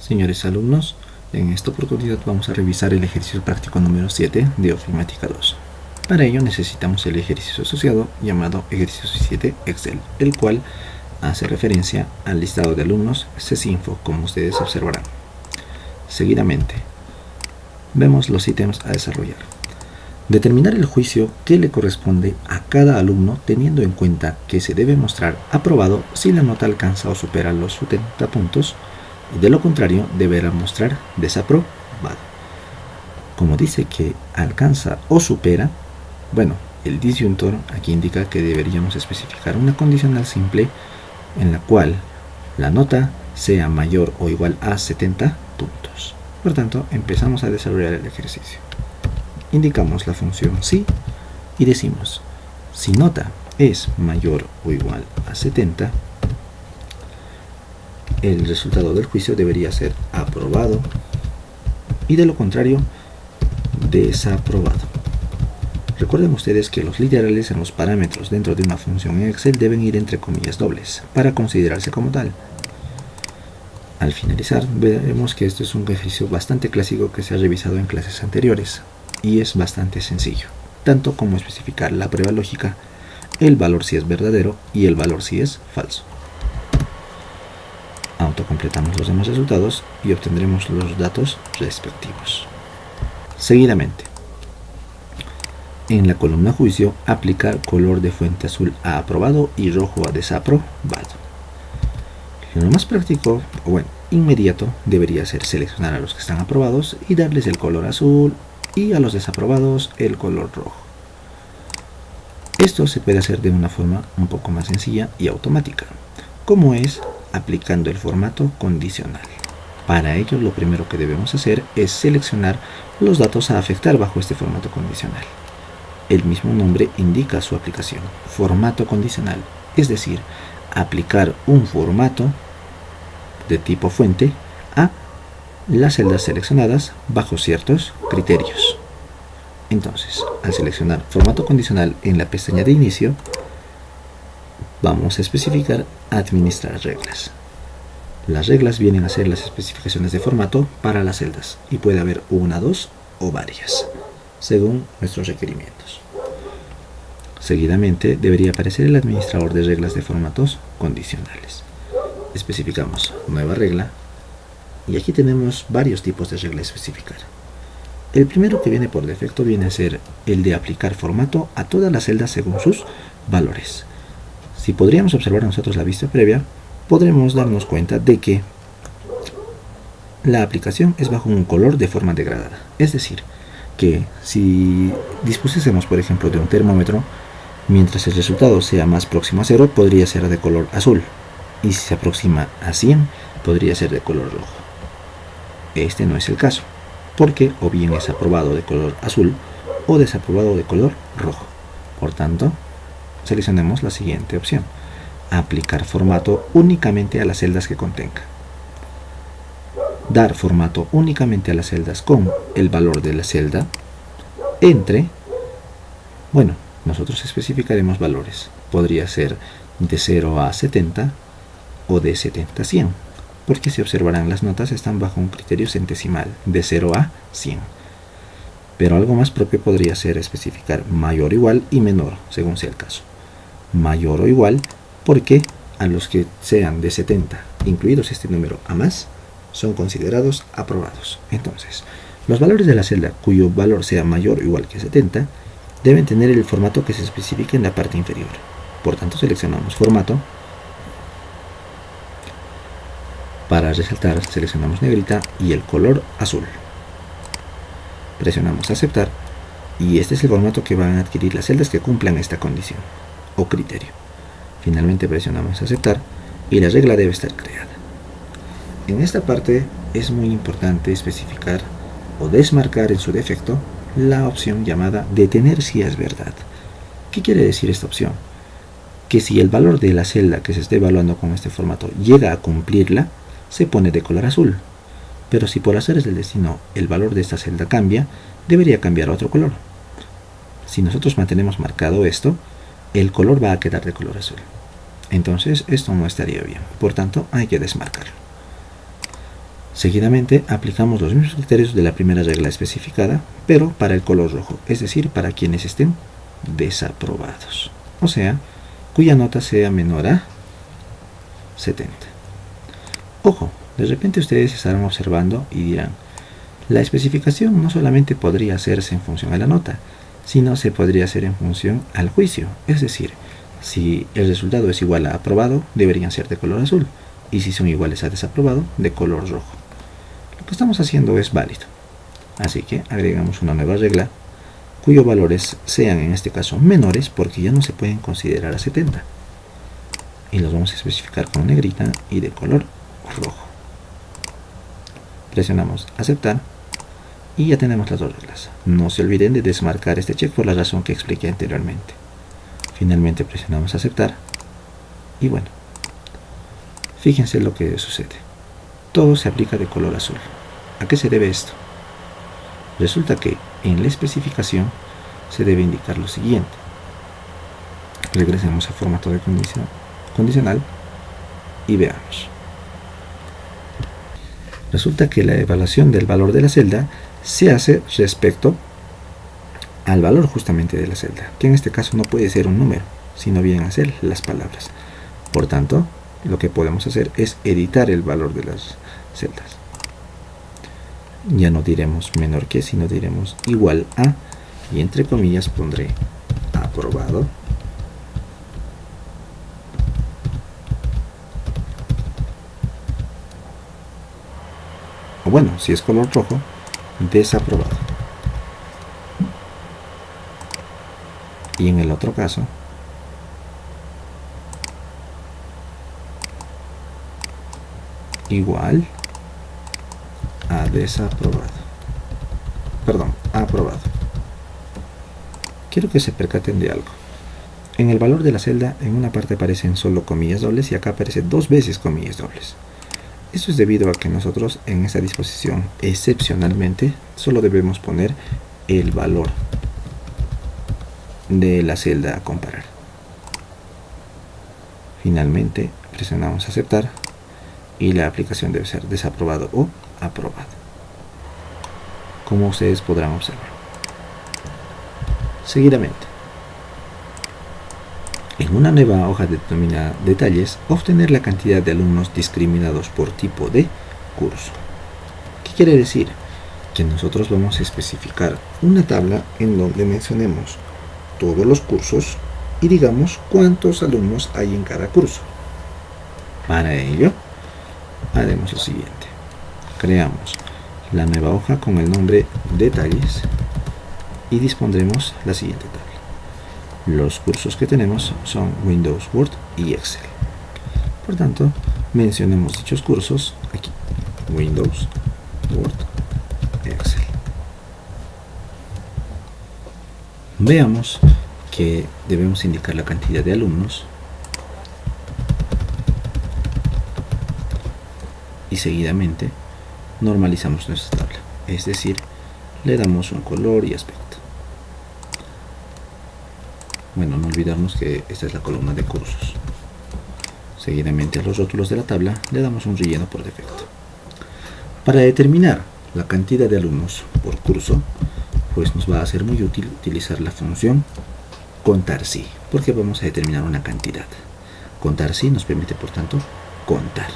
Señores alumnos, en esta oportunidad vamos a revisar el ejercicio práctico número 7 de Ofimática 2. Para ello necesitamos el ejercicio asociado llamado ejercicio 7 Excel, el cual hace referencia al listado de alumnos CESINFO, como ustedes observarán. Seguidamente, vemos los ítems a desarrollar. Determinar el juicio que le corresponde a cada alumno teniendo en cuenta que se debe mostrar aprobado si la nota alcanza o supera los 70 puntos y de lo contrario deberá mostrar desaprobado. Como dice que alcanza o supera, bueno, el disyuntor aquí indica que deberíamos especificar una condicional simple en la cual la nota sea mayor o igual a 70 puntos. Por tanto, empezamos a desarrollar el ejercicio. Indicamos la función si y decimos, si nota es mayor o igual a 70, el resultado del juicio debería ser aprobado y de lo contrario, desaprobado. Recuerden ustedes que los literales en los parámetros dentro de una función en Excel deben ir entre comillas dobles para considerarse como tal. Al finalizar, veremos que esto es un ejercicio bastante clásico que se ha revisado en clases anteriores y es bastante sencillo, tanto como especificar la prueba lógica, el valor si es verdadero y el valor si es falso. Autocompletamos los demás resultados y obtendremos los datos respectivos. Seguidamente, en la columna juicio, aplicar color de fuente azul a aprobado y rojo a desaprobado. Lo más práctico, o bueno, inmediato, debería ser seleccionar a los que están aprobados y darles el color azul y a los desaprobados el color rojo. Esto se puede hacer de una forma un poco más sencilla y automática, como es aplicando el formato condicional. Para ello, lo primero que debemos hacer es seleccionar los datos a afectar bajo este formato condicional. El mismo nombre indica su aplicación, formato condicional, es decir, aplicar un formato de tipo fuente a las celdas seleccionadas bajo ciertos criterios. Entonces, al seleccionar formato condicional en la pestaña de inicio, vamos a especificar administrar reglas. Las reglas vienen a ser las especificaciones de formato para las celdas y puede haber una, dos o varias, según nuestros requerimientos. Seguidamente debería aparecer el administrador de reglas de formatos condicionales. Especificamos nueva regla y aquí tenemos varios tipos de regla a especificar. El primero que viene por defecto viene a ser el de aplicar formato a todas las celdas según sus valores. Si podríamos observar nosotros la vista previa, podremos darnos cuenta de que la aplicación es bajo un color de forma degradada. Es decir, que si dispusiésemos, por ejemplo, de un termómetro, mientras el resultado sea más próximo a 0, podría ser de color azul. Y si se aproxima a 100, podría ser de color rojo. Este no es el caso, porque o bien es aprobado de color azul o desaprobado de color rojo. Por tanto, seleccionemos la siguiente opción: aplicar formato únicamente a las celdas que contenga. Dar formato únicamente a las celdas con el valor de la celda entre, bueno, nosotros especificaremos valores. Podría ser de 0 a 70 o de 70 a 100, porque si observarán las notas están bajo un criterio centesimal de 0 a 100. Pero algo más propio podría ser especificar mayor o igual y menor, según sea el caso. Mayor o igual porque a los que sean de 70, incluidos este número a más, son considerados aprobados. Entonces, los valores de la celda cuyo valor sea mayor o igual que 70 deben tener el formato que se especifica en la parte inferior. Por tanto, seleccionamos formato. Para resaltar, seleccionamos negrita y el color azul. Presionamos aceptar y este es el formato que van a adquirir las celdas que cumplan esta condición o criterio. Finalmente presionamos aceptar y la regla debe estar creada. En esta parte es muy importante especificar o desmarcar en su defecto la opción llamada detener si es verdad. ¿Qué quiere decir esta opción? Que si el valor de la celda que se esté evaluando con este formato llega a cumplirla, se pone de color azul. Pero si por azares del destino el valor de esta celda cambia, debería cambiar a otro color. Si nosotros mantenemos marcado esto, el color va a quedar de color azul. Entonces esto no estaría bien, por tanto hay que desmarcarlo. Seguidamente aplicamos los mismos criterios de la primera regla especificada, pero para el color rojo, es decir, para quienes estén desaprobados, o sea, cuya nota sea menor a 70. Ojo, de repente ustedes estarán observando y dirán, la especificación no solamente podría hacerse en función a la nota, sino se podría hacer en función al juicio, es decir, si el resultado es igual a aprobado, deberían ser de color azul, y si son iguales a desaprobado, de color rojo. Lo que estamos haciendo es válido, así que agregamos una nueva regla cuyos valores sean en este caso menores porque ya no se pueden considerar a 70 y los vamos a especificar con negrita y de color rojo. Presionamos aceptar y ya tenemos las dos reglas. No se olviden de desmarcar este check por la razón que expliqué anteriormente. Finalmente presionamos aceptar y bueno, fíjense lo que sucede. Todo se aplica de color azul. ¿A qué se debe esto? Resulta que en la especificación se debe indicar lo siguiente. Regresemos a formato de condicional y veamos. Resulta que la evaluación del valor de la celda se hace respecto al valor justamente de la celda, que en este caso no puede ser un número, sino bien hacer las palabras. Por tanto, lo que podemos hacer es editar el valor de las celdas. Ya no diremos menor que, sino diremos igual a, y entre comillas pondré aprobado. O bueno, si es color rojo, desaprobado. Y en el otro caso, igual a desaprobado. Perdón, aprobado. Quiero que se percaten de algo. En el valor de la celda, en una parte aparecen solo comillas dobles y acá aparece 2 veces comillas dobles. Eso es debido a que nosotros en esta disposición, excepcionalmente, solo debemos poner el valor de la celda a comparar. Finalmente, presionamos aceptar y la aplicación debe ser desaprobado o aprobado, como ustedes podrán observar. Seguidamente, en una nueva hoja denominada detalles, obtener la cantidad de alumnos discriminados por tipo de curso. ¿Qué quiere decir? Que nosotros vamos a especificar una tabla en donde mencionemos todos los cursos y digamos cuántos alumnos hay en cada curso. Para ello, haremos lo siguiente. Creamos la nueva hoja con el nombre detalles y dispondremos la siguiente tabla. Los cursos que tenemos son Windows, Word y Excel. Por tanto, mencionemos dichos cursos aquí. Windows, Word, Excel. Veamos que debemos indicar la cantidad de alumnos y seguidamente normalizamos nuestra tabla, es decir, le damos un color y aspecto. Bueno, no olvidarnos que esta es la columna de cursos. Seguidamente a los rótulos de la tabla le damos un relleno por defecto. Para determinar la cantidad de alumnos por curso, pues nos va a ser muy útil utilizar la función contar sí, porque vamos a determinar una cantidad. Contar sí nos permite, por tanto, contar.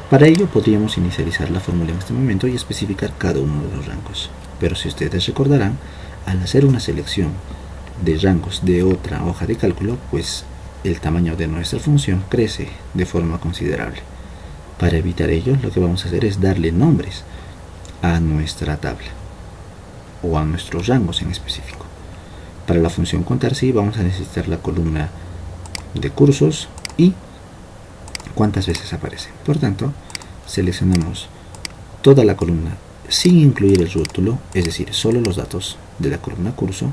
Para ello podríamos inicializar la fórmula en este momento y especificar cada uno de los rangos. Pero si ustedes recordarán, al hacer una selección de rangos de otra hoja de cálculo, pues el tamaño de nuestra función crece de forma considerable. Para evitar ello, lo que vamos a hacer es darle nombres a nuestra tabla o a nuestros rangos en específico. Para la función contar sí vamos a necesitar la columna de cursos y cuántas veces aparece. Por tanto, seleccionamos toda la columna sin incluir el rótulo, es decir, solo los datos de la columna curso,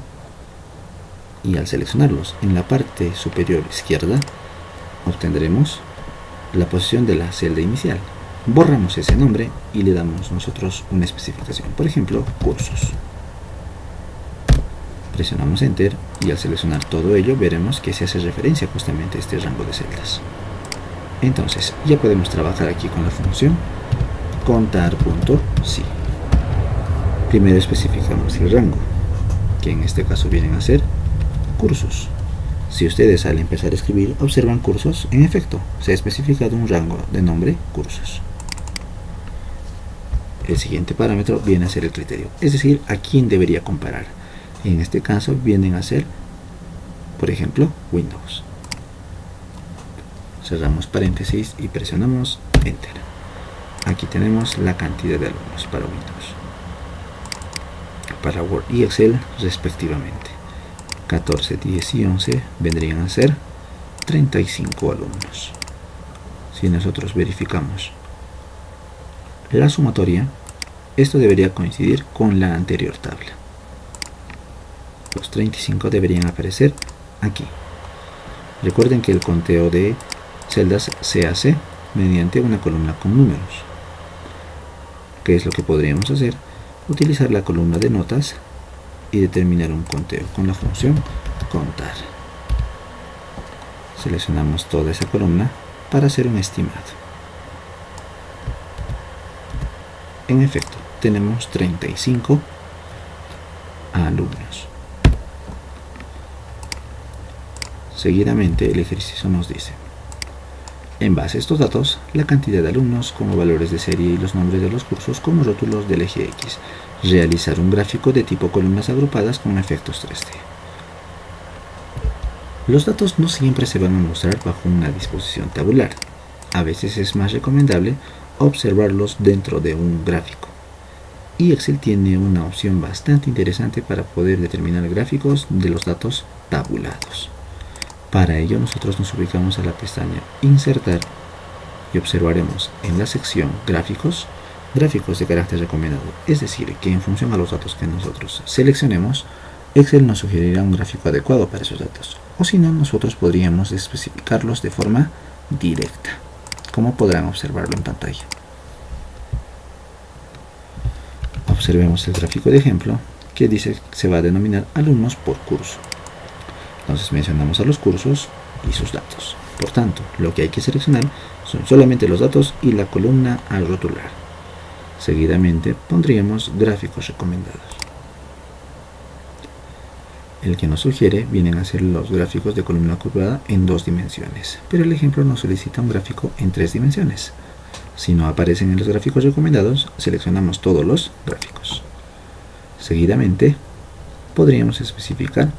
y al seleccionarlos en la parte superior izquierda obtendremos la posición de la celda inicial. Borramos ese nombre y le damos nosotros una especificación, por ejemplo, cursos. Presionamos enter y al seleccionar todo ello veremos que se hace referencia justamente a este rango de celdas. Entonces ya podemos trabajar aquí con la función contar.si. Primero especificamos el rango, que en este caso vienen a ser cursos. Si ustedes al empezar a escribir observan cursos, en efecto, se ha especificado un rango de nombre cursos. El siguiente parámetro viene a ser el criterio, es decir, a quién debería comparar. En este caso vienen a ser, por ejemplo, Windows. Cerramos paréntesis y presionamos Enter. Aquí tenemos la cantidad de alumnos para Windows, para Word y Excel respectivamente. 14, 10 y 11 vendrían a ser 35 alumnos. Si nosotros verificamos la sumatoria, esto debería coincidir con la anterior tabla. Los 35 deberían aparecer aquí. Recuerden que el conteo de celdas se hace mediante una columna con números. ¿Qué es lo que podríamos hacer? Utilizar la columna de notas y determinar un conteo con la función contar. Seleccionamos toda esa columna para hacer un estimado. En efecto, tenemos 35 alumnos. Seguidamente el ejercicio nos dice: en base a estos datos, la cantidad de alumnos como valores de serie y los nombres de los cursos como rótulos del eje X. Realizar un gráfico de tipo columnas agrupadas con efectos 3D. Los datos no siempre se van a mostrar bajo una disposición tabular. A veces es más recomendable observarlos dentro de un gráfico. Y Excel tiene una opción bastante interesante para poder determinar gráficos de los datos tabulados. Para ello nosotros nos ubicamos a la pestaña Insertar y observaremos en la sección Gráficos, gráficos de carácter recomendado, es decir, que en función a los datos que nosotros seleccionemos, Excel nos sugerirá un gráfico adecuado para esos datos, o si no, nosotros podríamos especificarlos de forma directa, como podrán observarlo en pantalla. Observemos el gráfico de ejemplo que dice que se va a denominar alumnos por curso. Entonces mencionamos a los cursos y sus datos. Por tanto, lo que hay que seleccionar son solamente los datos y la columna a rotular. Seguidamente pondríamos gráficos recomendados. El que nos sugiere vienen a ser los gráficos de columna curvada en 2 dimensiones, pero el ejemplo nos solicita un gráfico en 3 dimensiones. Si no aparecen en los gráficos recomendados, seleccionamos todos los gráficos. Seguidamente podríamos especificar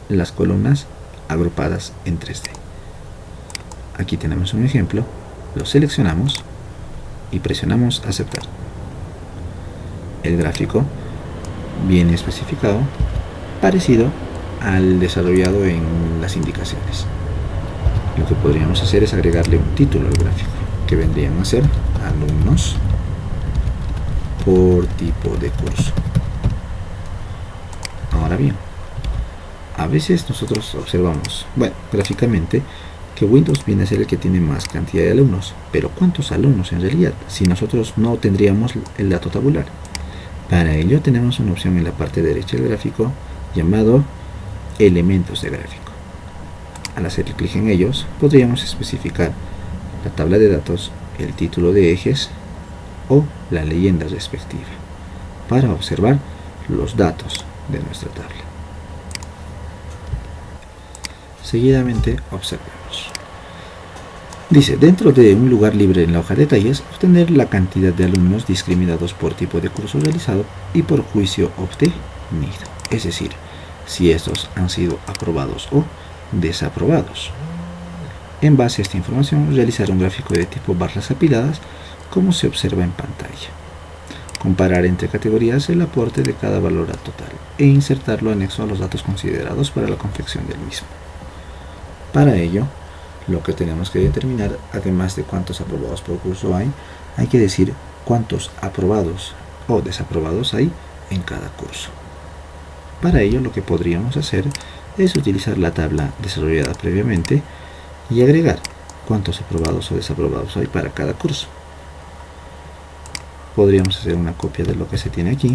las columnas agrupadas en 3D. Aquí tenemos un ejemplo, lo seleccionamos y presionamos aceptar. El gráfico viene especificado parecido al desarrollado en las indicaciones. Lo que podríamos hacer es agregarle un título al gráfico, que vendrían a ser alumnos por tipo de curso. Ahora bien, a veces nosotros observamos, gráficamente, que Windows viene a ser el que tiene más cantidad de alumnos, pero ¿cuántos alumnos en realidad? Si nosotros no tendríamos el dato tabular. Para ello tenemos una opción en la parte derecha del gráfico llamado elementos de gráfico. Al hacer clic en ellos, podríamos especificar la tabla de datos, el título de ejes o la leyenda respectiva para observar los datos de nuestra tabla. Seguidamente observemos. Dice, dentro de un lugar libre en la hoja de detalles, obtener la cantidad de alumnos discriminados por tipo de curso realizado y por juicio obtenido. Es decir, si estos han sido aprobados o desaprobados. En base a esta información, realizar un gráfico de tipo barras apiladas, como se observa en pantalla. Comparar entre categorías el aporte de cada valor a total e insertarlo anexo a los datos considerados para la confección del mismo. Para ello, lo que tenemos que determinar, además de cuántos aprobados por curso hay que decir cuántos aprobados o desaprobados hay en cada curso. Para ello, lo que podríamos hacer es utilizar la tabla desarrollada previamente y agregar cuántos aprobados o desaprobados hay para cada curso. Podríamos hacer una copia de lo que se tiene aquí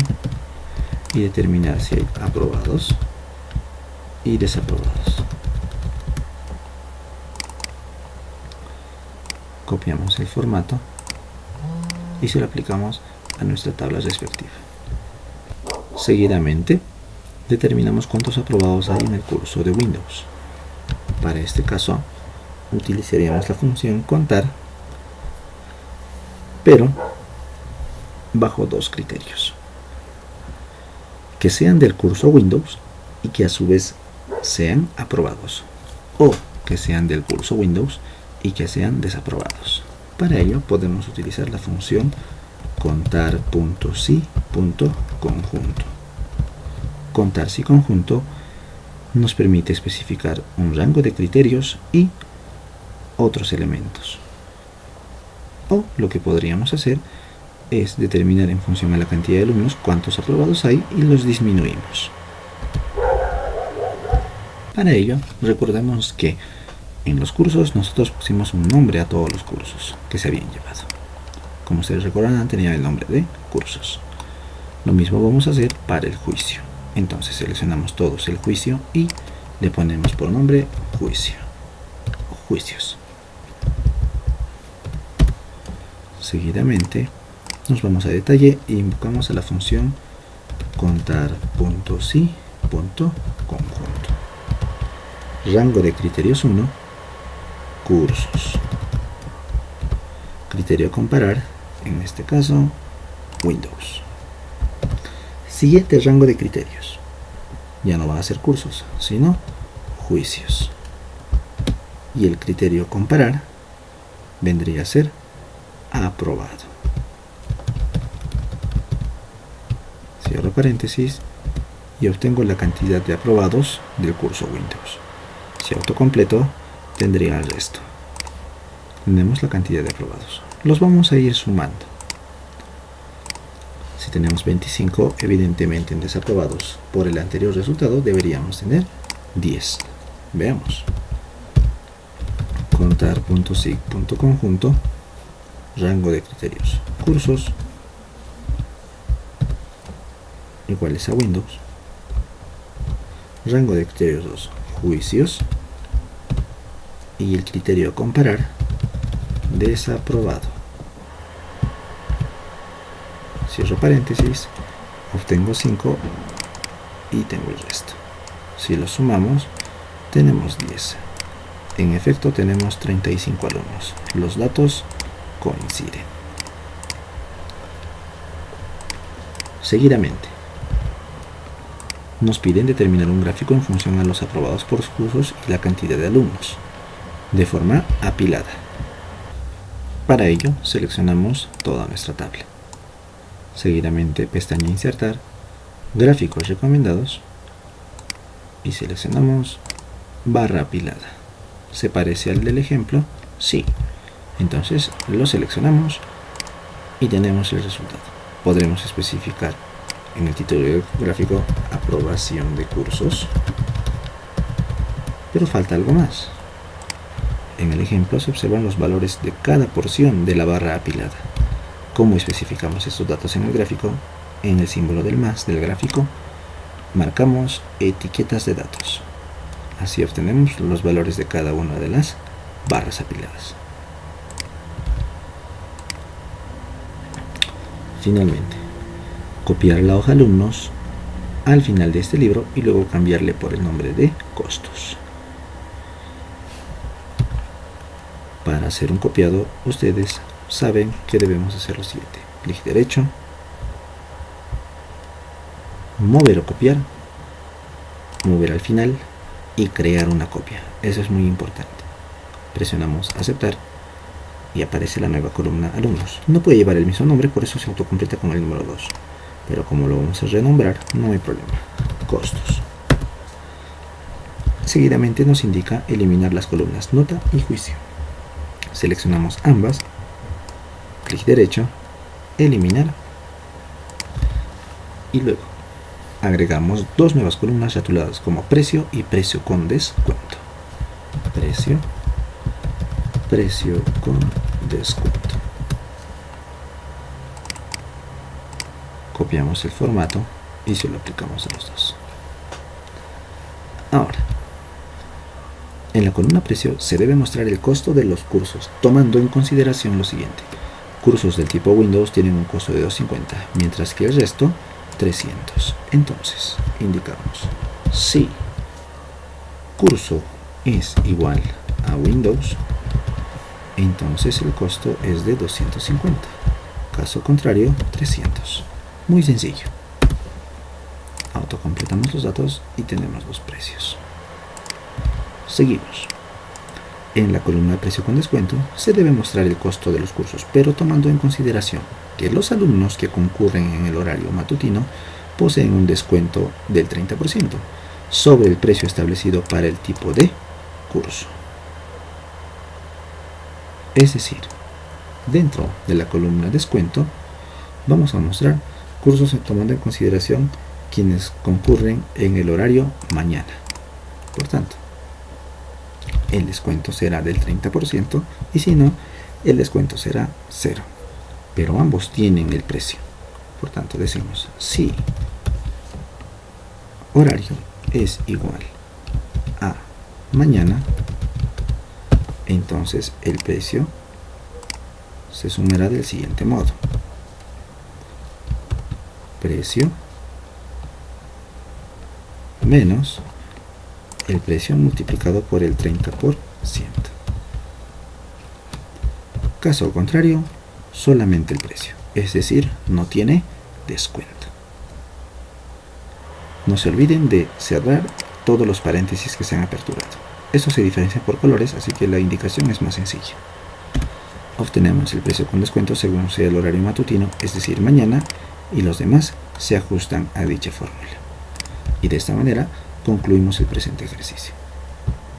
y determinar si hay aprobados y desaprobados. Copiamos el formato y se lo aplicamos a nuestra tabla respectiva. Seguidamente, determinamos cuántos aprobados hay en el curso de Windows. Para este caso, utilizaríamos la función contar, pero bajo dos criterios: que sean del curso Windows y que a su vez sean aprobados, o que sean del curso Windows y que sean desaprobados. Para ello podemos utilizar la función contar.si.conjunto. Contar si conjunto nos permite especificar un rango de criterios y otros elementos. O lo que podríamos hacer es determinar en función a la cantidad de alumnos cuántos aprobados hay y los disminuimos. Para ello, recordemos que en los cursos nosotros pusimos un nombre a todos los cursos que se habían llevado. Como ustedes recordarán, tenía el nombre de cursos. Lo mismo vamos a hacer para el juicio. Entonces seleccionamos todos el juicio y le ponemos por nombre juicio o juicios. Seguidamente nos vamos a detalle e invocamos a la función contar.si.conjunto. Rango de criterios 1, cursos. Criterio comparar, en este caso Windows. Siguiente rango de criterios, ya no van a ser cursos, sino juicios. Y el criterio comparar vendría a ser aprobado. Cierro paréntesis y obtengo la cantidad de aprobados del curso Windows. Si autocompleto, tendría el resto. Tenemos la cantidad de aprobados. Los vamos a ir sumando. Si tenemos 25, evidentemente en desaprobados por el anterior resultado deberíamos tener 10. Veamos. Contar.sig.conjunto, rango de criterios, cursos, iguales a Windows. Rango de criterios 2, juicios. Y el criterio comparar, desaprobado. Cierro paréntesis, obtengo 5 y tengo el resto. Si lo sumamos, tenemos 10. En efecto, tenemos 35 alumnos. Los datos coinciden. Seguidamente, nos piden determinar un gráfico en función a los aprobados por cursos y la cantidad de alumnos, de forma apilada. Para ello, seleccionamos toda nuestra tabla. Seguidamente, pestaña Insertar, Gráficos recomendados, y seleccionamos barra apilada. ¿Se parece al del ejemplo? Sí. Entonces lo seleccionamos y tenemos el resultado. Podremos especificar en el título del gráfico aprobación de cursos, pero falta algo más. En el ejemplo se observan los valores de cada porción de la barra apilada. ¿Cómo especificamos estos datos en el gráfico? En el símbolo del más del gráfico marcamos etiquetas de datos. Así obtenemos los valores de cada una de las barras apiladas. Finalmente, copiar la hoja alumnos al final de este libro y luego cambiarle por el nombre de costos. Para hacer un copiado, ustedes saben que debemos hacer lo siguiente: clic derecho, mover o copiar, mover al final y crear una copia. Eso es muy importante. Presionamos aceptar y aparece la nueva columna alumnos. No puede llevar el mismo nombre, por eso se autocompleta con el número 2, pero como lo vamos a renombrar, no hay problema. Costos. Seguidamente nos indica eliminar las columnas nota y juicio. Seleccionamos ambas, clic derecho, eliminar, y luego agregamos dos nuevas columnas rotuladas como precio y precio con descuento. Precio con descuento. Copiamos el formato y se lo aplicamos a los dos. Ahora, En la columna precio se debe mostrar el costo de los cursos, tomando en consideración lo siguiente. Cursos del tipo Windows tienen un costo de 250, mientras que el resto 300. Entonces, indicamos si curso es igual a Windows, entonces el costo es de 250. Caso contrario, 300. Muy sencillo. Autocompletamos los datos y tenemos los precios. Seguimos. En la columna de precio con descuento se debe mostrar el costo de los cursos, pero tomando en consideración que los alumnos que concurren en el horario matutino poseen un descuento del 30% sobre el precio establecido para el tipo de curso. Es decir, dentro de la columna descuento vamos a mostrar cursos tomando en consideración quienes concurren en el horario mañana. Por tanto, el descuento será del 30% y si no, el descuento será 0. Pero ambos tienen el precio. Por tanto, decimos si horario es igual a mañana, entonces el precio se sumará del siguiente modo. Precio menos el precio multiplicado por el 30%. Caso contrario, solamente el precio, es decir, no tiene descuento. No se olviden de cerrar todos los paréntesis que se han aperturado. Esto se diferencia por colores, así que la indicación es más sencilla. Obtenemos el precio con descuento según sea el horario matutino, es decir, mañana, y los demás se ajustan a dicha fórmula. Y de esta manera concluimos el presente ejercicio.